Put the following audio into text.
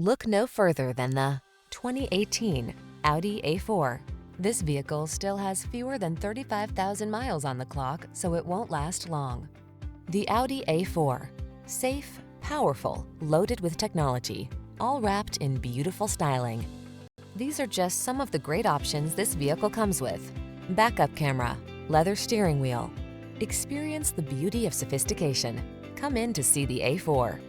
Look no further than the 2018 Audi A4. This vehicle still has fewer than 35,000 miles on the clock, so it won't last long. The Audi A4. Safe, powerful, loaded with technology, all wrapped in beautiful styling. These are just some of the great options this vehicle comes with: backup camera, leather steering wheel. Experience the beauty of sophistication. Come in to see the A4.